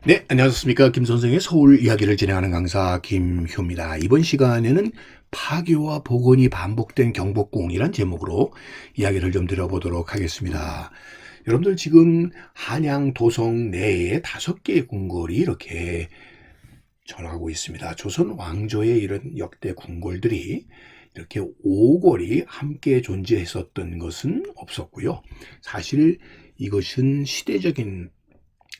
네, 안녕하십니까. 김 선생의 서울 이야기를 진행하는 강사 김효입니다. 이번 시간에는 파괴와 복원이 반복된 경복궁이란 제목으로 이야기를 좀 드려보도록 하겠습니다. 여러분들 지금 한양 도성 내에 5개의 궁궐이 이렇게 전하고 있습니다. 조선 왕조의 이런 역대 궁궐들이 이렇게 5골이 함께 존재했었던 것은 없었고요. 사실 이것은 시대적인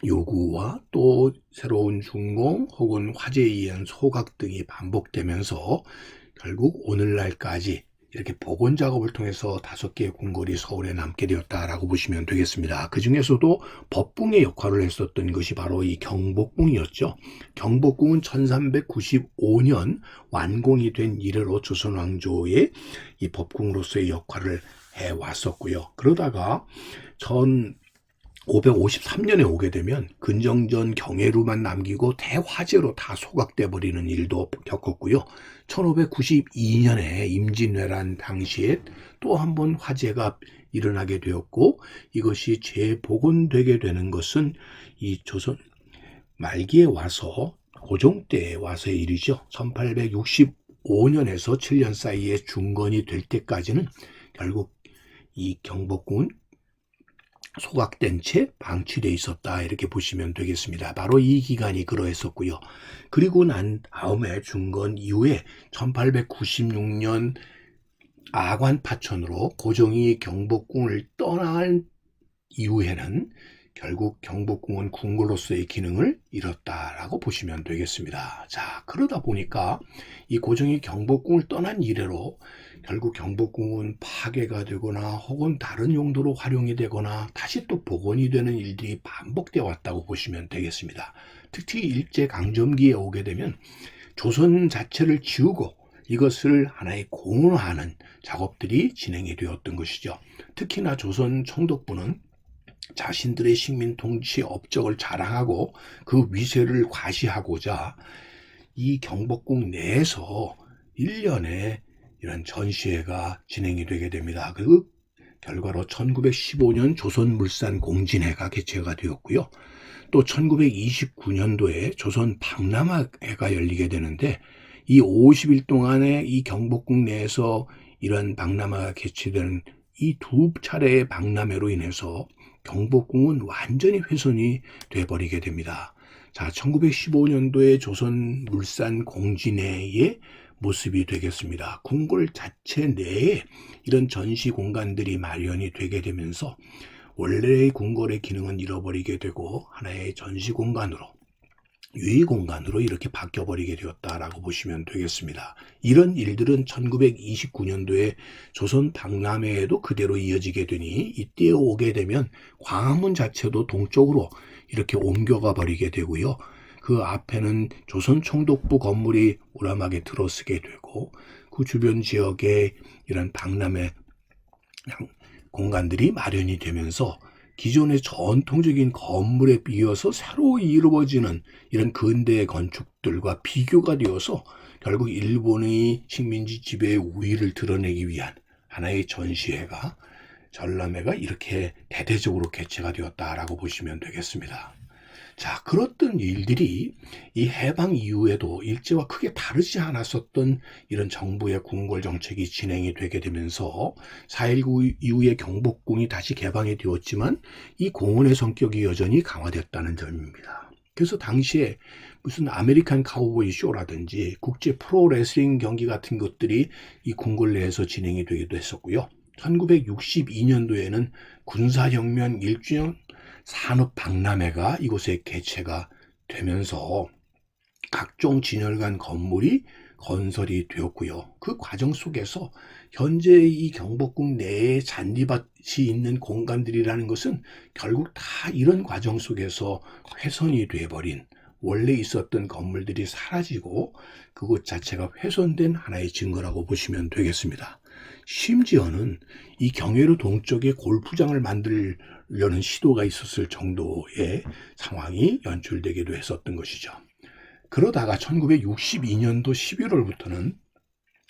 요구와 또 새로운 준공 혹은 화재에 의한 소각 등이 반복되면서 결국 오늘날까지 이렇게 복원 작업을 통해서 5개의 궁궐이 서울에 남게 되었다라고 보시면 되겠습니다. 그 중에서도 법궁의 역할을 했었던 것이 바로 이 경복궁이었죠. 경복궁은 1395년 완공이 된 이래로 조선 왕조의 이 법궁으로서의 역할을 해왔었고요. 그러다가 553년에 오게 되면 근정전 경회루만 남기고 대화재로 다 소각돼 버리는 일도 겪었고요. 1592년에 임진왜란 당시에 또 한 번 화재가 일어나게 되었고, 이것이 재복원되게 되는 것은 이 조선 말기에 와서 고종 때에 와서의 일이죠. 1865년에서 7년 사이에 중건이 될 때까지는 결국 이 경복궁은 소각된 채 방치돼 있었다, 이렇게 보시면 되겠습니다. 바로 이 기간이 그러했었고요. 그리고 난 다음에 중건 이후에 1896년 아관파천으로 고종이 경복궁을 떠난 이후에는 결국 경복궁은 궁궐로서의 기능을 잃었다라고 보시면 되겠습니다. 자, 그러다 보니까 이 고종이 경복궁을 떠난 이래로 결국 경복궁은 파괴가 되거나 혹은 다른 용도로 활용이 되거나 다시 또 복원이 되는 일들이 반복되어 왔다고 보시면 되겠습니다. 특히 일제강점기에 오게 되면 조선 자체를 지우고 이것을 하나의 공헌하는 작업들이 진행이 되었던 것이죠. 특히나 조선 총독부는 자신들의 식민 통치 업적을 자랑하고 그 위세를 과시하고자 이 경복궁 내에서 1년에 이런 전시회가 진행이 되게 됩니다. 그 결과로 1915년 조선물산공진회가 개최가 되었고요. 또 1929년도에 조선 박람회가 열리게 되는데, 이 50일 동안에 이 경복궁 내에서 이런 박람회가 개최되는 이 2차례의 박람회로 인해서 경복궁은 완전히 훼손이 돼버리게 됩니다. 자, 1915년도에 조선물산공진회의 모습이 되겠습니다. 궁궐 자체 내에 이런 전시 공간들이 마련이 되게 되면서 원래의 궁궐의 기능은 잃어버리게 되고 하나의 전시 공간으로, 유의 공간으로 이렇게 바뀌어버리게 되었다라고 보시면 되겠습니다. 이런 일들은 1929년도에 조선 박람회에도 그대로 이어지게 되니 이때에 오게 되면 광화문 자체도 동쪽으로 이렇게 옮겨가 버리게 되고요. 그 앞에는 조선 총독부 건물이 우람하게 들어서게 되고, 그 주변 지역에 이런 박람회 공간들이 마련이 되면서 기존의 전통적인 건물에 비해서 새로 이루어지는 이런 근대 건축들과 비교가 되어서 결국 일본의 식민지 지배의 우위를 드러내기 위한 하나의 전시회가, 전람회가 이렇게 대대적으로 개최가 되었다라고 보시면 되겠습니다. 자, 그렇던 일들이 이 해방 이후에도 일제와 크게 다르지 않았었던 이런 정부의 궁궐 정책이 진행이 되게 되면서 4.19 이후에 경복궁이 다시 개방이 되었지만 이 공원의 성격이 여전히 강화됐다는 점입니다. 그래서 당시에 무슨 아메리칸 카우보이 쇼라든지 국제 프로레슬링 경기 같은 것들이 이 궁궐 내에서 진행이 되기도 했었고요. 1962년도에는 군사혁명 1주년 산업박람회가 이곳에 개최가 되면서 각종 진열관 건물이 건설이 되었고요. 그 과정 속에서 현재 이 경복궁 내에 잔디밭이 있는 공간들이라는 것은 결국 다 이런 과정 속에서 훼손이 돼버린, 원래 있었던 건물들이 사라지고 그곳 자체가 훼손된 하나의 증거라고 보시면 되겠습니다. 심지어는 이 경회로 동쪽에 골프장을 만들려는 시도가 있었을 정도의 상황이 연출되기도 했었던 것이죠. 그러다가 1962년도 11월부터는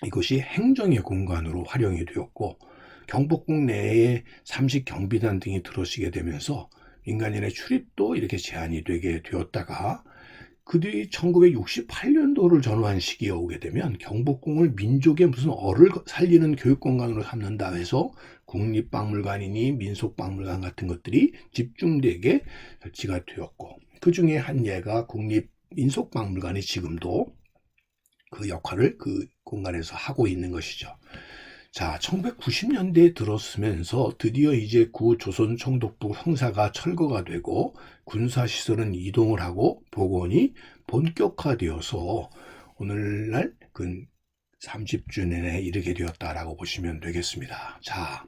이것이 행정의 공간으로 활용이 되었고, 경복궁 내에 삼식 경비단 등이 들어서게 되면서 민간인의 출입도 이렇게 제한이 되게 되었다가 그 뒤 1968년도를 전후한 시기에 오게 되면 경복궁을 민족의 무슨 얼을 살리는 교육공간으로 삼는다 해서 국립박물관이니 민속박물관 같은 것들이 집중되게 설치가 되었고, 그 중에 한 예가 국립민속박물관이 지금도 그 역할을 그 공간에서 하고 있는 것이죠. 자, 1990년대에 들었으면서 드디어 이제 구조선 총독부 형사가 철거가 되고 군사시설은 이동을 하고 복원이 본격화되어서 오늘날 근 30주년에 이르게 되었다라고 보시면 되겠습니다. 자,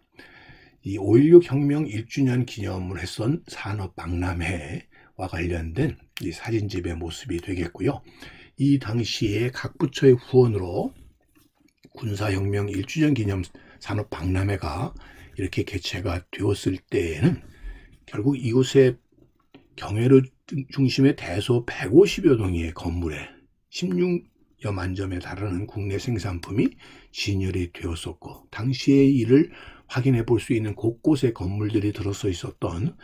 이 5.16 혁명 1주년 기념을 했던 산업박람회와 관련된 이 사진집의 모습이 되겠고요. 이 당시에 각 부처의 후원으로 군사혁명 1주년 기념 산업박람회가 이렇게 개최가 되었을 때에는 결국 이곳에 경회로 중심의 대소 150여 동의 건물에 16여만 점에 달하는 국내 생산품이 진열이 되었었고, 당시의 일을 확인해 볼 수 있는 곳곳에 건물들이 들어서 있었던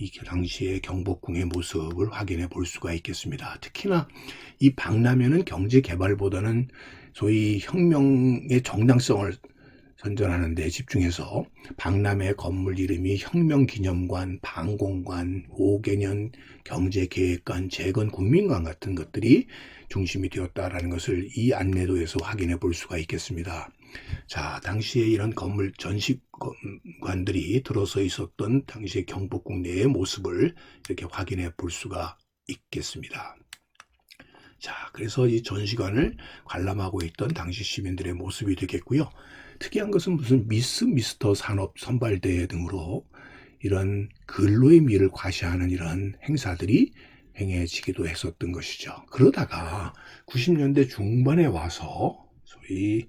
이 당시의 경복궁의 모습을 확인해 볼 수가 있겠습니다. 특히나 이 박람회는 경제 개발보다는 소위 혁명의 정당성을 선전하는 데 집중해서 박람회 건물 이름이 혁명기념관, 방공관, 5개년 경제계획관, 재건국민관 같은 것들이 중심이 되었다라는 것을 이 안내도에서 확인해 볼 수가 있겠습니다. 자, 당시에 이런 건물 전시관들이 들어서 있었던 당시의 경복궁 내의 모습을 이렇게 확인해 볼 수가 있겠습니다. 자, 그래서 이 전시관을 관람하고 있던 당시 시민들의 모습이 되겠고요. 특이한 것은 무슨 미스, 미스터 산업 선발대회 등으로 이런 근로의 미를 과시하는 이런 행사들이 행해지기도 했었던 것이죠. 그러다가 90년대 중반에 와서 소위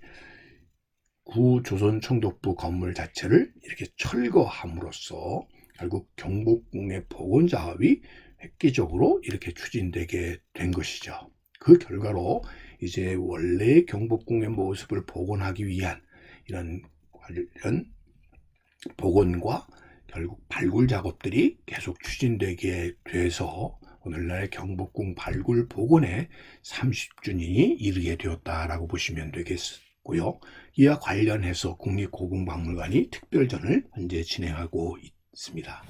구조선 총독부 건물 자체를 이렇게 철거함으로써 결국 경복궁의 복원 작업이 획기적으로 이렇게 추진되게 된 것이죠. 그 결과로 이제 원래 경복궁의 모습을 복원하기 위한 이런 관련 복원과 결국 발굴 작업들이 계속 추진되게 돼서 오늘날 경복궁 발굴 복원의 30주년이 이르게 되었다라고 보시면 되겠고요. 이와 관련해서 국립고궁박물관이 특별전을 현재 진행하고 있습니다.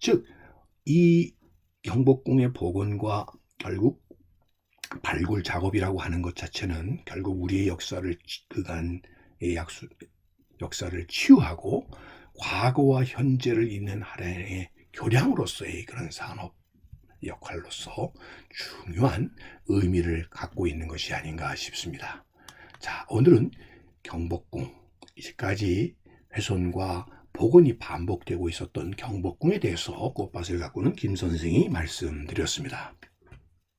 즉, 이 경복궁의 복원과 결국 발굴 작업이라고 하는 것 자체는 결국 우리의 역사를 그간의 역사를 치유하고 과거와 현재를 잇는 하나의 교량으로서의 그런 산업 역할로서 중요한 의미를 갖고 있는 것이 아닌가 싶습니다. 자, 오늘은 경복궁, 이제까지 훼손과 복원이 반복되고 있었던 경복궁에 대해서 꽃밭을 가꾸는 김 선생이 말씀드렸습니다.